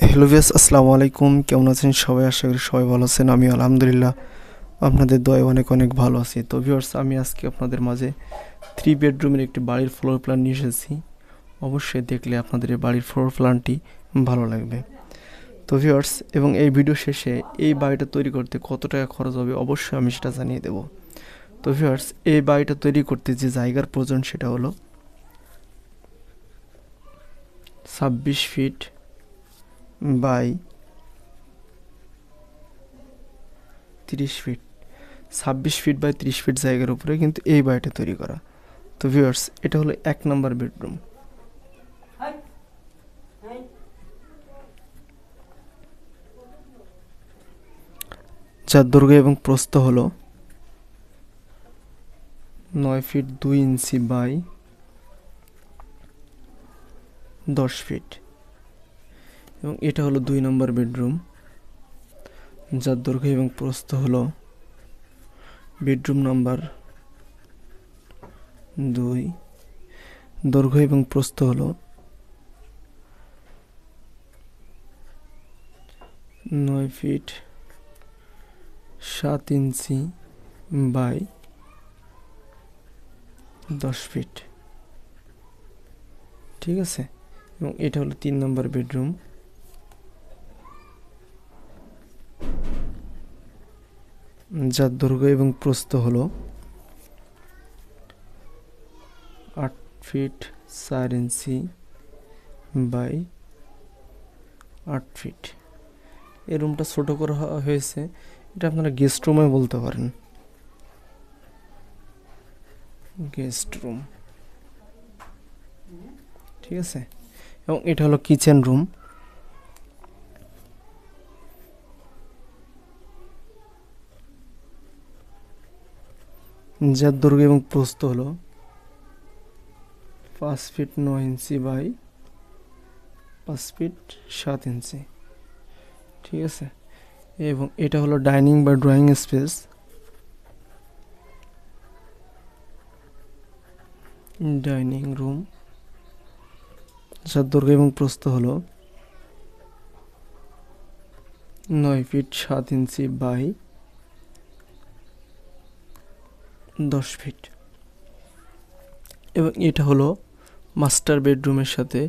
Hello viewers, আসসালামু আলাইকুম। কেমন আছেন সবাই? আশা করি সবাই ভালো আছেন। আমি আলহামদুলিল্লাহ আপনাদের দয়ায় অনেক অনেক ভালো আছি। তো ভিউয়ার্স, আমি আজকে আপনাদের মাঝে 3 বেডরুমের একটি বাড়ির ফ্লোর প্ল্যান নিয়ে এসেছি। অবশ্যই দেখলে আপনাদের এই বাড়ির ফ্লোর প্ল্যানটি ভালো লাগবে। তো ভিউয়ার্স, এবং এই ভিডিও শেষে এই বাড়িটা তৈরি করতে কত টাকা খরচ হবে অবশ্যই আমি সেটা জানিয়ে দেব। তো ভিউয়ার্স, এই বাড়িটা তৈরি করতে যে জায়গার প্রয়োজন সেটা হলো 26 feet by 30 feet. 26 feet by 30 feet জায়গার উপরে কিন্তু এই বাড়িটা তৈরি করা। তো ভিউয়ার্স, এটা হলো 1 নম্বর বেডরুম। যার দৈর্ঘ্য এবং প্রস্থ হলো 9 ফিট 2 ইঞ্চি বাই 10 ফিট। এবং এটা হলো 2 নম্বর বেডরুম। যার দৈর্ঘ্য এবং প্রস্থ হলো বেডরুম নাম্বার 2, দৈর্ঘ্য এবং প্রস্থ হলো 9 ফিট 7 ইঞ্চি বাই 10 ফিট। ঠিক আছে, এবং এটা হলো 3 নম্বর বেডরুম। যার দৈর্ঘ্য এবং প্রস্থ হলো 8 ফিট 4 ইঞ্চি বাই 8 ফিট। এই রুমটা ছোট করা হয়েছে, এটা আপনারা গেস্ট রুমে বলতে পারেন, গেস্ট রুম। ঠিক আছে, এবং এটা হলো কিচেন রুম। যার দৈর্ঘ্য এবং প্রস্থ হলো 5 ফিট 9 ইঞ্চি বাই 5 ফিট 7 ইঞ্চি। ঠিক আছে, এবং এটা হলো ডাইনিং বা ড্রয়িং স্পেস। ডাইনিং রুম, যার দৈর্ঘ্য এবং প্রস্থ হলো 9 ফিট 7 ইঞ্চি বাই 10 ফিট। এবং এটা হলো মাস্টার বেডরুমের সাথে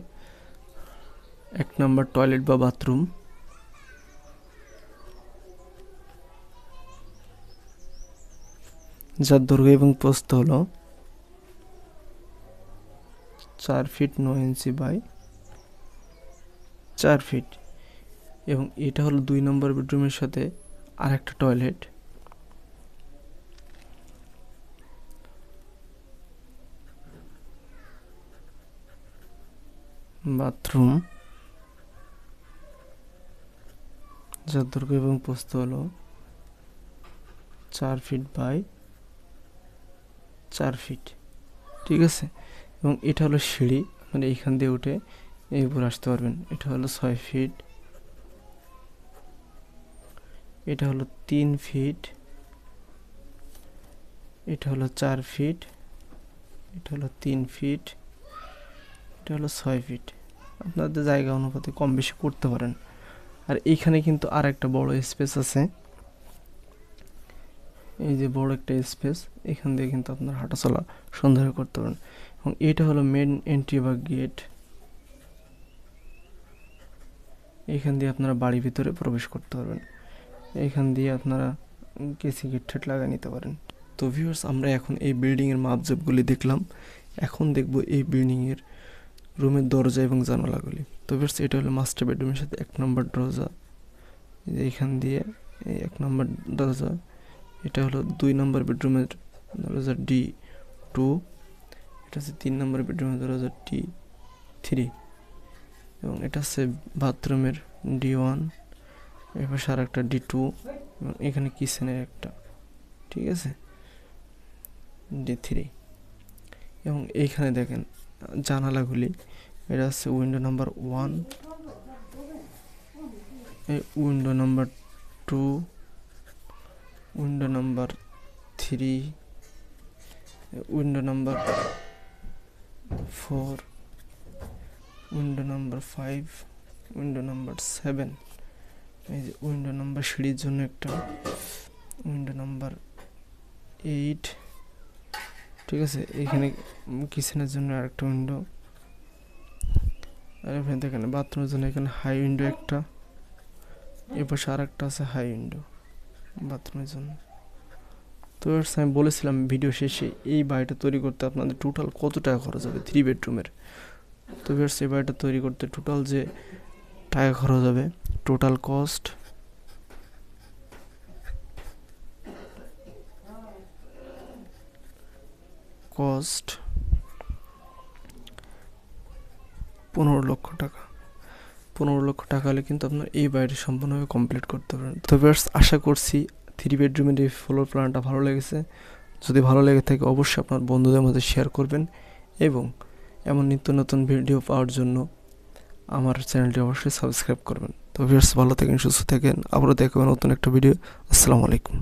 1 নম্বর টয়লেট বা বাথরুম। যার দৈর্ঘ্য এবং প্রস্থ হলো 4 ফিট 9 ইঞ্চি বাই 4 ফিট। এবং এটা হলো 2 নম্বর বেডরুমের সাথে আরেকটা টয়লেট, বাথরুম। যার দৈর্ঘ্য এবং প্রস্থ হলো 4 ফিট বাই 4 ফিট। ঠিক আছে, এবং এটা হলো সিঁড়ি, মানে এইখান দিয়ে উঠে এই উপর আসতে পারবেন। এটা হলো 6 ফিট, এটা হলো 3 ফিট, এটা হলো 4 ফিট, এটা হলো 3 ফিট, এটা হলো 6 ফিট। আপনাদের জায়গা অনুপাতে কম বেশি করতে পারেন। আর এইখানে কিন্তু আর একটা বড় স্পেস আছে, এই যে বড় একটা স্পেস, এখান দিয়ে কিন্তু আপনার হাঁটাচলা সুন্দর করতে পারেন। এবং এটা হলো মেন এন্ট্রি বা গেট, এখান দিয়ে আপনারা বাড়ির ভিতরে প্রবেশ করতে পারবেন। এখান দিয়ে আপনারা কেসি গেট ঠেট লাগিয়ে নিতে পারেন। তো ভিউয়ার্স, আমরা এখন এই বিল্ডিংয়ের মাপজোপগুলি দেখলাম, এখন দেখব এই বিল্ডিংয়ের রুমের দরজা এবং জানালাগুলি। তো ভিউয়ার্স, এটা হলো মাস্টার বেডরুমের সাথে 1 নম্বর দরজা, এইখান দিয়ে এই 1 নম্বর দরজা। এটা হলো 2 নম্বর বেডরুমের দরজা D2, এটা হচ্ছে 3 নম্বর বেডরুমের দরজা D3, এবং এটা হচ্ছে বাথরুমের D1, এবার আর একটা D2, এবং এখানে কিচেনের একটা, ঠিক আছে, D3। এবং এইখানে দেখেন জানালাগুলি, এটা হচ্ছে উইন্ডো নাম্বার 1, এই window number 2, window number 3, window number 4, window number 5, window number 7, এই যে উইন্ডো নাম্বার সিঁড়ির জন্য একটা, উইন্ডো নাম্বার 8, ঠিক আছে। এখানে কিচেনের জন্য আরেকটা উইন্ডো, আর এখানে দেখেন বাথরুমের জন্য এখানে হাই উইন্ডো একটা, এ পাশে আর একটা আছে হাই উইন্ডো বাথরুমের জন্য। তো আমি বলেছিলাম ভিডিও শেষে এই বাড়িটা তৈরি করতে আপনাদের টোটাল কত টাকা খরচ হবে 3 বেডরুমের। তো এই বাড়িটা তৈরি করতে টোটাল যে টাকা খরচ হবে, টোটাল কস্ট কস্ট 15 লক্ষ টাকা। 15 লক্ষ টাকা হলে কিন্তু আপনার এই বাড়িটি সম্পূর্ণভাবে কমপ্লিট করতে পারেন। তো আশা করছি 3 বেডরুমের এই ফ্লোর প্ল্যানটা ভালো লেগেছে। যদি ভালো লেগে থাকে অবশ্যই আপনার বন্ধুদের মধ্যে শেয়ার করবেন, এবং এমন নিত্য নতুন ভিডিও পাওয়ার জন্য আমার চ্যানেলটি অবশ্যই সাবস্ক্রাইব করবেন। তো ভিউয়ার্স ভালো থাকেন, সুস্থ থাকেন, আবারও দেখাবেন নতুন একটা ভিডিও। আসসালামু আলাইকুম।